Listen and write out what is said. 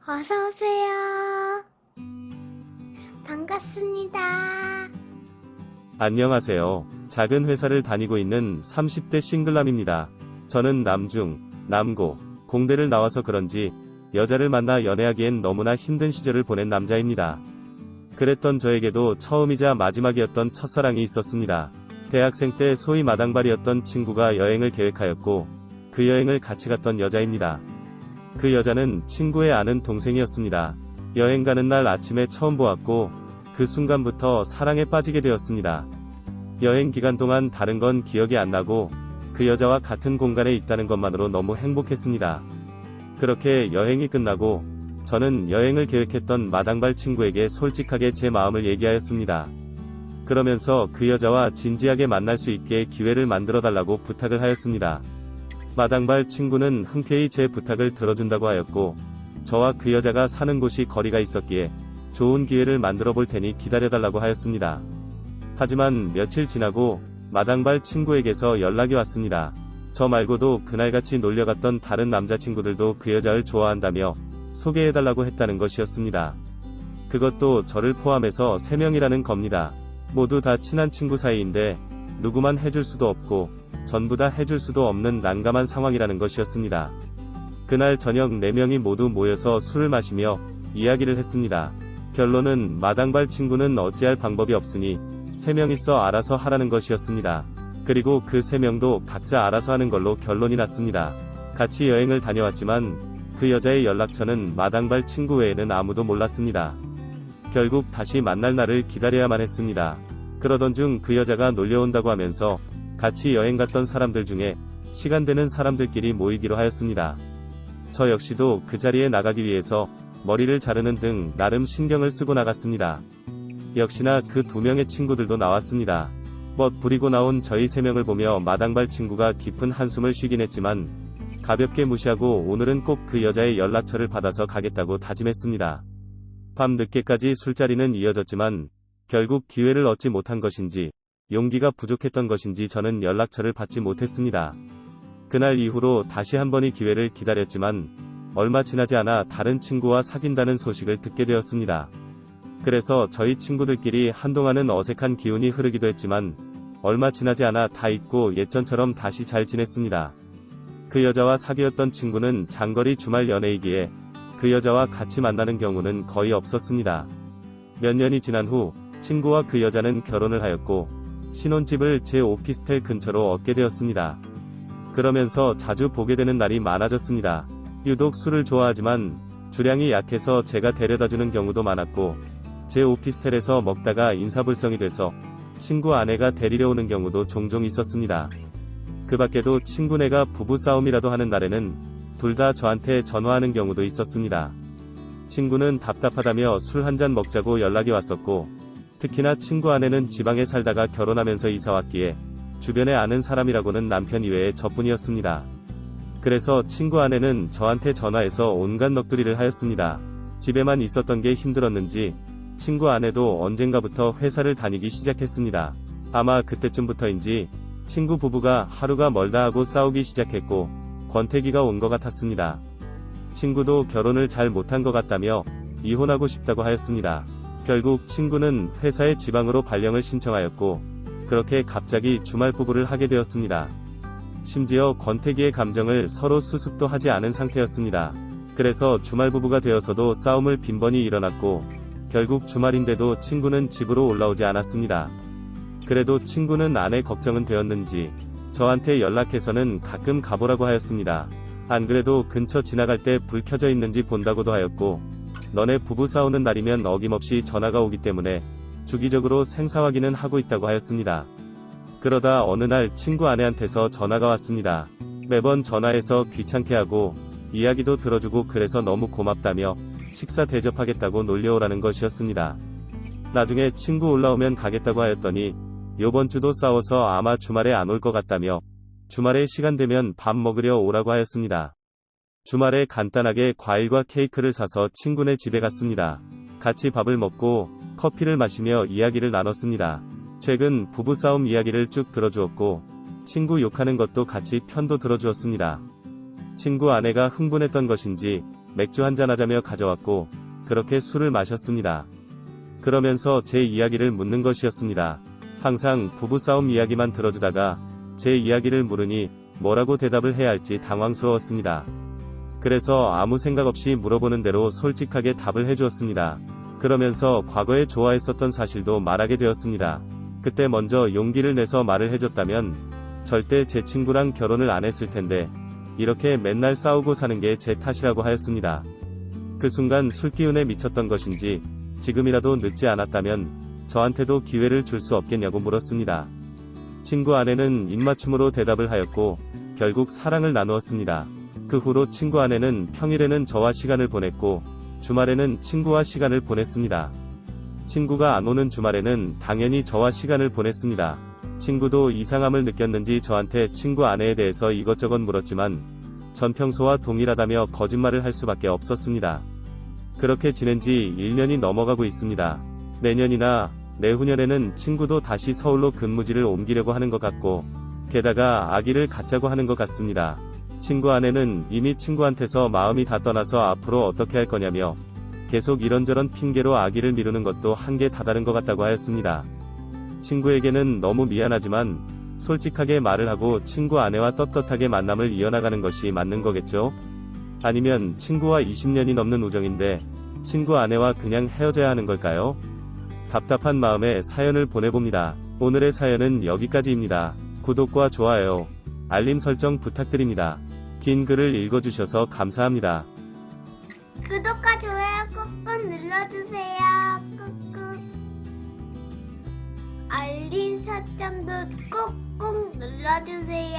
어서오세요. 반갑습니다. 안녕하세요. 작은 회사를 다니고 있는 30대 싱글남입니다. 저는 남중, 남고, 공대를 나와서 그런지 여자를 만나 연애하기엔 너무나 힘든 시절을 보낸 남자입니다. 그랬던 저에게도 처음이자 마지막이었던 첫사랑이 있었습니다. 대학생 때 소위 마당발이었던 친구가 여행을 계획하였고 그 여행을 같이 갔던 여자입니다. 그 여자는 친구의 아는 동생이었습니다. 여행 가는 날 아침에 처음 보았고 그 순간부터 사랑에 빠지게 되었습니다. 여행 기간 동안 다른 건 기억이 안 나고 그 여자와 같은 공간에 있다는 것만으로 너무 행복했습니다. 그렇게 여행이 끝나고 저는 여행을 계획했던 마당발 친구에게 솔직하게 제 마음을 얘기하였습니다. 그러면서 그 여자와 진지하게 만날 수 있게 기회를 만들어 달라고 부탁을 하였습니다. 마당발 친구는 흔쾌히 제 부탁을 들어준다고 하였고 저와 그 여자가 사는 곳이 거리가 있었기에 좋은 기회를 만들어 볼 테니 기다려달라고 하였습니다. 하지만 며칠 지나고 마당발 친구에게서 연락이 왔습니다. 저 말고도 그날같이 놀려갔던 다른 남자친구들도 그 여자를 좋아한다며 소개해달라고 했다는 것이었습니다. 그것도 저를 포함해서 3명이라는 겁니다. 모두 다 친한 친구 사이인데 누구만 해줄 수도 없고 전부 다 해줄 수도 없는 난감한 상황이라는 것이었습니다. 그날 저녁 4명이 모두 모여서 술을 마시며 이야기를 했습니다. 결론은 마당발 친구는 어찌할 방법이 없으니 3명이서 알아서 하라는 것이었습니다. 그리고 그 3명도 각자 알아서 하는 걸로 결론이 났습니다. 같이 여행을 다녀왔지만 그 여자의 연락처는 마당발 친구 외에는 아무도 몰랐습니다. 결국 다시 만날 날을 기다려야만 했습니다. 그러던 중 그 여자가 놀려온다고 하면서 같이 여행 갔던 사람들 중에 시간 되는 사람들끼리 모이기로 하였습니다. 저 역시도 그 자리에 나가기 위해서 머리를 자르는 등 나름 신경을 쓰고 나갔습니다. 역시나 그 2명의 친구들도 나왔습니다. 멋 부리고 나온 저희 3명을 보며 마당발 친구가 깊은 한숨을 쉬긴 했지만 가볍게 무시하고 오늘은 꼭 그 여자의 연락처를 받아서 가겠다고 다짐했습니다. 밤 늦게까지 술자리는 이어졌지만 결국 기회를 얻지 못한 것인지 용기가 부족했던 것인지 저는 연락처를 받지 못했습니다. 그날 이후로 다시 한 번의 기회를 기다렸지만 얼마 지나지 않아 다른 친구와 사귄다는 소식을 듣게 되었습니다. 그래서 저희 친구들끼리 한동안은 어색한 기운이 흐르기도 했지만 얼마 지나지 않아 다 잊고 예전처럼 다시 잘 지냈습니다. 그 여자와 사귀었던 친구는 장거리 주말 연애이기에 그 여자와 같이 만나는 경우는 거의 없었습니다. 몇 년이 지난 후 친구와 그 여자는 결혼을 하였고 신혼집을 제 오피스텔 근처로 얻게 되었습니다. 그러면서 자주 보게 되는 날이 많아졌습니다. 유독 술을 좋아하지만 주량이 약해서 제가 데려다주는 경우도 많았고 제 오피스텔에서 먹다가 인사불성이 돼서 친구 아내가 데리러 오는 경우도 종종 있었습니다. 그 밖에도 친구네가 부부싸움이라도 하는 날에는 둘 다 저한테 전화하는 경우도 있었습니다. 친구는 답답하다며 술 한잔 먹자고 연락이 왔었고 특히나 친구 아내는 지방에 살다가 결혼하면서 이사왔기에 주변에 아는 사람이라고는 남편 이외에 저뿐이었습니다. 그래서 친구 아내는 저한테 전화해서 온갖 넋두리를 하였습니다. 집에만 있었던 게 힘들었는지 친구 아내도 언젠가부터 회사를 다니기 시작했습니다. 아마 그때쯤부터인지 친구 부부가 하루가 멀다 하고 싸우기 시작했고 권태기가 온 것 같았습니다. 친구도 결혼을 잘 못한 것 같다며 이혼하고 싶다고 하였습니다. 결국 친구는 회사에 지방으로 발령을 신청하였고 그렇게 갑자기 주말 부부를 하게 되었습니다. 심지어 권태기의 감정을 서로 수습도 하지 않은 상태였습니다. 그래서 주말 부부가 되어서도 싸움을 빈번히 일어났고 결국 주말인데도 친구는 집으로 올라오지 않았습니다. 그래도 친구는 아내 걱정은 되었는지 저한테 연락해서는 가끔 가보라고 하였습니다. 안 그래도 근처 지나갈 때 불 켜져 있는지 본다고도 하였고 너네 부부 싸우는 날이면 어김없이 전화가 오기 때문에 주기적으로 생사확인은 하고 있다고 하였습니다. 그러다 어느 날 친구 아내한테서 전화가 왔습니다. 매번 전화해서 귀찮게 하고 이야기도 들어주고 그래서 너무 고맙다며 식사 대접하겠다고 놀려오라는 것이었습니다. 나중에 친구 올라오면 가겠다고 하였더니 요번 주도 싸워서 아마 주말에 안 올 것 같다며 주말에 시간 되면 밥 먹으려 오라고 하였습니다. 주말에 간단하게 과일과 케이크를 사서 친구네 집에 갔습니다. 같이 밥을 먹고 커피를 마시며 이야기를 나눴습니다. 최근 부부싸움 이야기를 쭉 들어주었고 친구 욕하는 것도 같이 편도 들어주었습니다. 친구 아내가 흥분했던 것인지 맥주 한잔 하자며 가져왔고 그렇게 술을 마셨습니다. 그러면서 제 이야기를 묻는 것이었습니다. 항상 부부싸움 이야기만 들어주다가 제 이야기를 물으니 뭐라고 대답을 해야 할지 당황스러웠습니다. 그래서 아무 생각 없이 물어보는 대로 솔직하게 답을 해주었습니다. 그러면서 과거에 좋아했었던 사실도 말하게 되었습니다. 그때 먼저 용기를 내서 말을 해줬다면 절대 제 친구랑 결혼을 안 했을 텐데 이렇게 맨날 싸우고 사는 게 제 탓이라고 하였습니다. 그 순간 술기운에 미쳤던 것인지 지금이라도 늦지 않았다면 저한테도 기회를 줄 수 없겠냐고 물었습니다. 친구 아내는 입맞춤으로 대답을 하였고 결국 사랑을 나누었습니다. 그 후로 친구 아내는 평일에는 저와 시간을 보냈고 주말에는 친구와 시간을 보냈습니다. 친구가 안 오는 주말에는 당연히 저와 시간을 보냈습니다. 친구도 이상함을 느꼈는지 저한테 친구 아내에 대해서 이것저것 물었지만 전 평소와 동일하다며 거짓말을 할 수밖에 없었습니다. 그렇게 지낸 지 1년이 넘어가고 있습니다. 내년이나 내후년에는 친구도 다시 서울로 근무지를 옮기려고 하는 것 같고 게다가 아기를 갖자고 하는 것 같습니다. 친구 아내는 이미 친구한테서 마음이 다 떠나서 앞으로 어떻게 할 거냐며 계속 이런저런 핑계로 아기를 미루는 것도 한계 다다른 것 같다고 하였습니다. 친구에게는 너무 미안하지만 솔직하게 말을 하고 친구 아내와 떳떳하게 만남을 이어나가는 것이 맞는 거겠죠? 아니면 친구와 20년이 넘는 우정인데 친구 아내와 그냥 헤어져야 하는 걸까요? 답답한 마음에 사연을 보내봅니다. 오늘의 사연은 여기까지입니다. 구독과 좋아요, 알림 설정 부탁드립니다. 긴 글을 읽어주셔서 감사합니다. 구독과 좋아요 꾹꾹 눌러주세요. 꾹꾹. 알림 설정도 꾹꾹 눌러주세요.